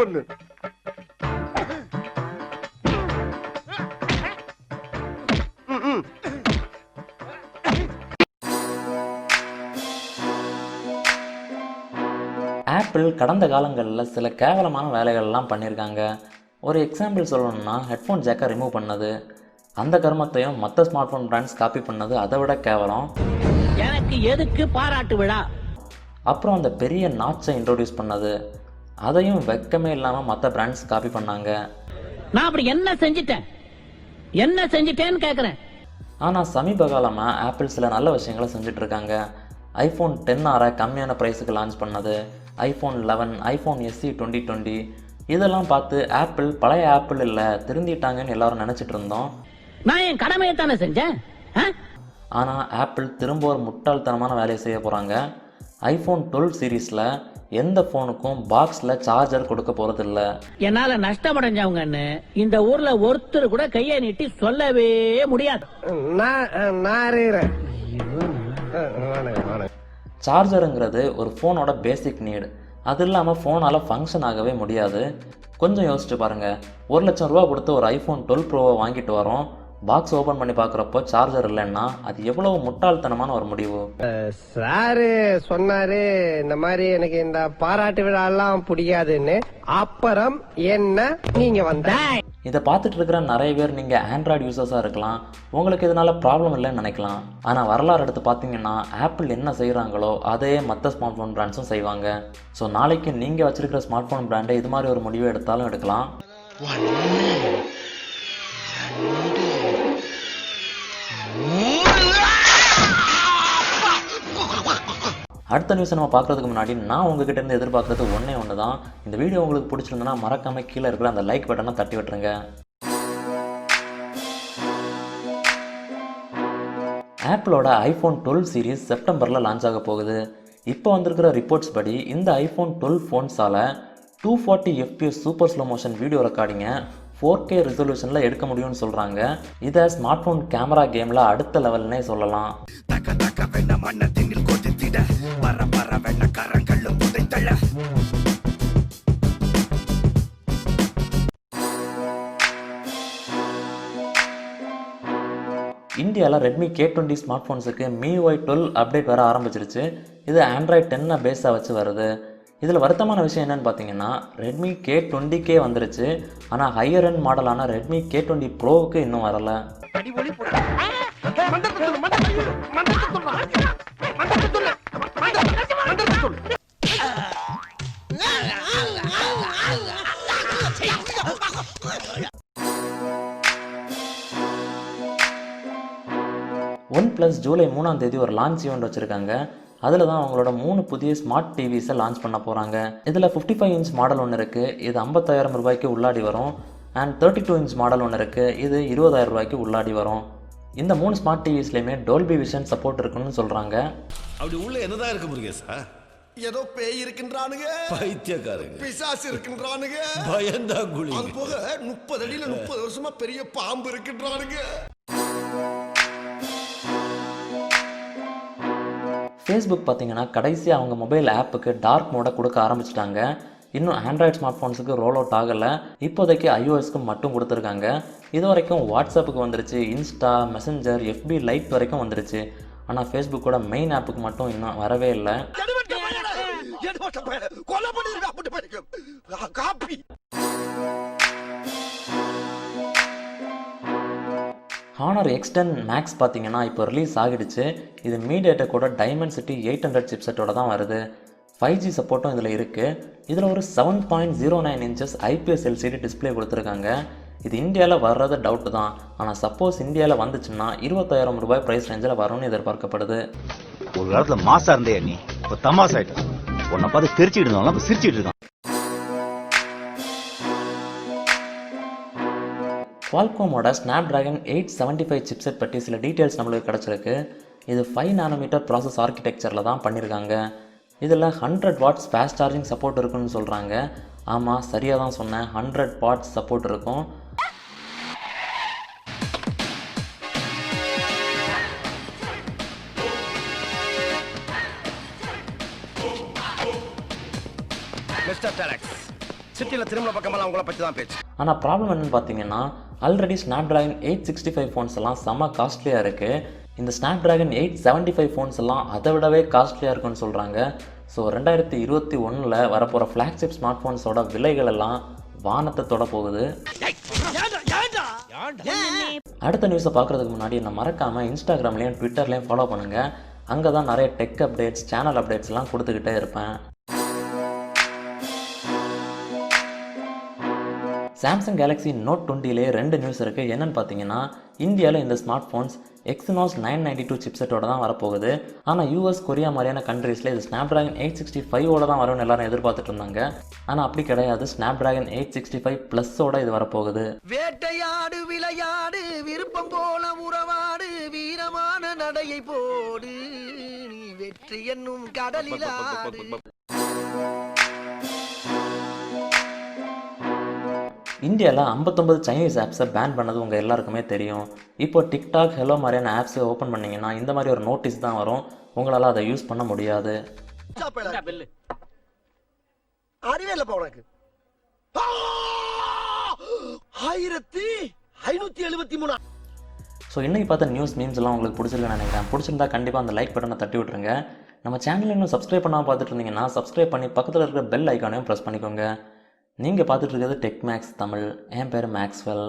பண்ணு. ஆப்பிள் கடந்த காலங்களில் சில கேவலமான வேலைகள்லாம் பண்ணியிருக்காங்க. ஒரு எக்ஸாம்பிள் சொல்லணும்னா ஹெட்ஃபோன் ஜாக்கை ரிமூவ் பண்ணது. அந்த கர்மத்தையும் மற்ற ஸ்மார்ட் ஃபோன் பிராண்ட்ஸ் காப்பி பண்ணது அதை விட கேவலம். எனக்கு எதுக்கு பாராட்டு விழா? அப்புறம் அந்த பெரிய நாட்சை இன்ட்ரோடியூஸ் பண்ணது, அதையும் வெக்கமே இல்லாமல் மற்ற பிராண்ட்ஸ் காப்பி பண்ணாங்க. நான் அப்படி என்ன செஞ்சிட்டேன்னு கேட்குறேன். ஆனால் சமீப காலமாக ஆப்பிள் சில நல்ல விஷயங்களை செஞ்சிட்ருக்காங்க. iPhone XR கம்மியான ப்ரைஸுக்கு லான்ச் பண்ணது, iPhone 11, iPhone SE 2020 இதெல்லாம் பார்த்து ஆப்பிள் பழைய ஆப்பிள் இல்லை, திருந்திட்டாங்கன்னு எல்லாரும் நினச்சிட்டு இருந்தோம். நான் என் கடமையை தானே செஞ்சேன். ஆனால் ஆப்பிள் திரும்ப ஒரு முட்டாள்தனமான வேலையை செய்ய போகிறாங்க. iPhone 12 சீரீஸில் எந்த ஃபோனுக்கும் பாக்ஸில் சார்ஜர் கொடுக்க போகிறதில்ல. என்னால் நஷ்டமடைஞ்சவங்கன்னு இந்த ஊரில் ஒருத்தர் கூட கையை நீட்டி சொல்லவே முடியாது. சார்ஜருங்கிறது ஒரு ஃபோனோட பேசிக் நீடு. அது இல்லாமல் ஃபோனால் ஃபங்க்ஷன் ஆகவே முடியாது. கொஞ்சம் யோசிச்சு பாருங்கள், 1,00,000 ரூபா கொடுத்து ஒரு iPhone 12 ப்ரோவை வாங்கிட்டு வரோம், பாக்ஸ் ஓப்பன் பண்ணி பார்க்குறப்போ சார்ஜர் இல்லைன்னா அது எவ்வளவு முட்டாள்தனமான ஒரு முடிவு. சாரு சொன்னாரு இந்த மாதிரி எனக்கு இந்த பாராட்டு விழாலாம் பிடிக்காதுன்னு. அப்புறம் என்ன நீங்க வந்த இதை பார்த்துட்டு இருக்கிற நிறைய பேர் நீங்கள் ஆண்ட்ராய்டு யூசர்ஸாக இருக்கலாம், உங்களுக்கு இதனால ப்ராப்ளம் இல்லைன்னு நினைக்கலாம். ஆனால் வரலாறு எடுத்து பார்த்தீங்கன்னா ஆப்பிள் என்ன செய்கிறாங்களோ அதே மற்ற ஸ்மார்ட் ஃபோன் பிராண்ட்ஸும் செய்வாங்க. ஸோ நாளைக்கு நீங்கள் வச்சிருக்கிற ஸ்மார்ட் ஃபோன் பிராண்டை இது மாதிரி ஒரு முடிவு எடுத்தாலும் எடுக்கலாம். அடுத்த நியூஸை நம்ம பார்க்குறதுக்கு முன்னாடி நான் உங்ககிட்ட இருந்து எதிர்பார்க்குறது ஒன்று தான். இந்த வீடியோ உங்களுக்கு பிடிச்சிருந்ததுன்னா மறக்காமல் கீழே இருக்கிற அந்த லைக் பட்டனை தட்டி விட்டுருங்க. ஆப்பிளோட iPhone 12 சீரீஸ் செப்டம்பரில் லான்ச் ஆக போகுது. இப்போ வந்திருக்கிற ரிப்போர்ட்ஸ் படி இந்த iPhone 12 ஃபோன்ஸால் 240 fps super slow motion video ரெக்கார்டிங்கை 4K ரெசல்யூஷனில் எடுக்க முடியும்னு சொல்கிறாங்க. இதை ஸ்மார்ட் ஃபோன் கேமரா கேமில் அடுத்த லெவல்னே சொல்லலாம். இந்தியாவில் ரெட்மி K20 ஸ்மார்ட் ஃபோன்ஸுக்கு MIUI 12 அப்டேட் வர ஆரம்பிச்சிருச்சு. இது ஆண்ட்ராய்டு 10 பேஸாக வச்சு வருது. இதில் வருத்தமான விஷயம் என்னென்னு பார்த்தீங்கன்னா ரெட்மி K20K வந்துருச்சு, ஆனால் ஹையர் எண்ட் மாடலான ரெட்மி K20 ப்ரோவுக்கு இன்னும் வரலை. OnePlus ஜூலை 3ஆம் தேதி ஒரு லான்ச் ஈவெண்ட் வச்சுருக்காங்க. அதில் தான் அவங்களோட 3 புதிய ஸ்மார்ட் டிவிஸை லான்ச் பண்ண போகிறாங்க. இதில் 55 இன்ச் மாடல் ஒன்று இருக்குது, இது 50,000 ரூபாய்க்கு உள்ளாடி வரும். அண்ட் 32 இன்ச் மாடல் ஒன்று இருக்குது, இது 20,000 ரூபாய்க்கு உள்ளாடி வரும். இந்த 3 ஸ்மார்ட் டிவிஸ்லையுமே டோல்பி விஷன் சப்போர்ட் இருக்குன்னு சொல்கிறாங்க. அப்படி உள்ள என்னதான் இருக்கு முருகேசா? ஏதோ பேய் இருக்கின்றானுங்க, பைத்தியக்காரங்க, பிசாசு இருக்கின்றானுங்க, பயந்தா குழி. அது போக 30 அடியில 30 வருஷமா பெரிய பாம்பு இருக்கின்றானுங்க. ஃபேஸ்புக் பார்த்தீங்கன்னா கடைசியாக அவங்க மொபைல் ஆப்புக்கு டார்க் மோடை கொடுக்க ஆரம்பிச்சிட்டாங்க. இன்னும் ஆண்ட்ராய்டு ஸ்மார்ட் ஃபோன்ஸுக்கு ரோல் அவுட் ஆகலை. இப்போதைக்கு iOSக்கு மட்டும் கொடுத்துருக்காங்க. இது வரைக்கும் வாட்ஸ்அப்புக்கு வந்துருச்சு, இன்ஸ்டா, மெசஞ்சர், FB லைட் வரைக்கும் வந்துருச்சு. ஆனால் ஃபேஸ்புக்கோட மெயின் ஆப்புக்கு மட்டும் இன்னும் வரவே இல்லை. Honor X10 Max பார்த்தீங்கன்னா இப்போ ரிலீஸ் ஆகிடுச்சு. இது மீடியாடெக்கோட Dimensity 800 சிப்செட்டோட தான் வருது. 5G சப்போர்ட்டும் இதில் இருக்குது. இதில் ஒரு 7.09 இன்ச்சஸ் IPS LCD டிஸ்பிளே கொடுத்துருக்காங்க. இது இந்தியாவில் வர்றது டவுட்டு தான், ஆனால் சப்போஸ் இந்தியாவில் வந்துச்சுன்னா 20,000 ரூபாய் ப்ரைஸ் ரேஞ்சில் வரும்னு எதிர்பார்க்கப்படுது. ஒரு காலத்தில் மாசா இருந்தே நீ இப்போ தமாசாயிட்ட, உன்னை பார்த்து தெரிச்சுட்டு இருந்தாலும் சிரிச்சுட்டு இருக்கான். Qualcommோட Snapdragon 875 சிப்செட் பற்றி சில டீட்டெயில்ஸ் நம்மளுக்கு கிடச்சிருக்கு. இது 5 நானோமீட்டர் ப்ராசஸ் ஆர்கிடெக்சரில் தான் பண்ணியிருக்காங்க. இதில் 100 வாட்ஸ் ஃபாஸ்ட் சார்ஜிங் சப்போர்ட் இருக்குன்னு சொல்கிறாங்க. ஆமாம், சரியாக தான் சொன்னேன், 100 வாட்ஸ் சப்போர்ட் இருக்கும். சிட்டில திருமண பக்கமெல்லாம் உங்களை பத்தி தான் பேச்சு. ஆனால் ப்ராப்ளம் என்னன்னு பார்த்தீங்கன்னா ஆல்ரெடி ஸ்னாப்டிராகன் 865 ஃபோன்ஸ் எல்லாம் செம்ம காஸ்ட்லியாக இருக்குது. இந்த ஸ்னாப்டிராகன் 875 ஃபோன்ஸ் எல்லாம் அதை விடவே காஸ்ட்லியாக இருக்குன்னு சொல்கிறாங்க. ஸோ 2021 வரப்போகிற ஃப்ளாக்ஷிப் ஸ்மார்ட் ஃபோன்ஸோட விலைகள் எல்லாம் வானத்தை தொட போகுது. அடுத்த நியூஸை பார்க்குறதுக்கு முன்னாடி என்ன மறக்காமல் இன்ஸ்டாகிராம்லேயும் ட்விட்டர்லேயும் ஃபாலோ பண்ணுங்கள். அங்கே தான் நிறைய டெக் அப்டேட்ஸ், சேனல் அப்டேட்ஸ்லாம் கொடுத்துக்கிட்டே இருப்பேன். சாம்சங் கேலக்ஸி நோட் 20லே 2 நியூஸ் இருக்குது. என்னென்னு பார்த்தீங்கன்னா இந்தியாவில் இந்த ஸ்மார்ட் ஃபோன்ஸ் எக்ஸினோஸ் 992 சிப்செட்டோட தான் வரப்போகுது. ஆனால் யூஎஸ், கொரியா மாதிரியான கண்ட்ரீஸில் இது ஸ்னாப்டிராகன் 865 தான் வரும்னு எல்லாரும் எதிர்பார்த்துட்டு இருந்தாங்க. ஆனால் அப்படி கிடையாது. ஸ்னாப்டிராகன் 865 ப்ளஸோட இது வரப்போகுது. வேட்டையாடு விளையாடு விருப்பம் போல உறவாடு வீரமான நடையை போடு நீ வெற்றி என்னும் கடலில் ஆடு. இந்தியாவில் 59 சைனீஸ் ஆப்ஸை பேன் பண்ணது உங்கள் எல்லாருக்குமே தெரியும். இப்போ டிக்டாக், ஹெலோ மாதிரியான ஆப்ஸை ஓப்பன் பண்ணிங்கன்னா இந்த மாதிரி ஒரு நோட்டீஸ் தான் வரும். உங்களால் அதை யூஸ் பண்ண முடியாது. அறிவே இல்லப்பா உனக்கு. 1573. ஸோ இன்றைக்கி பார்த்த நியூஸ் மீம்ஸ்லாம் உங்களுக்கு பிடிச்சிருக்குன்னு நினைக்கிறேன். பிடிச்சிருந்தா கண்டிப்பாக அந்த லைக் பட்டனை தட்டி விட்ருங்க. நம்ம சேனல் இன்னும் சப்ஸ்கிரைப் பண்ணாமல் பார்த்துட்டு இருந்தீங்கன்னா சப்ஸ்கிரைப் பண்ணி பக்கத்தில் இருக்கிற பெல் ஐக்கானையும் ப்ரெஸ் பண்ணிக்கோங்க. நீங்கள் பார்த்துட்டு இருக்கிறது டெக்மேக்ஸ் தமிழ். என் பேர் மேக்ஸ்வெல்.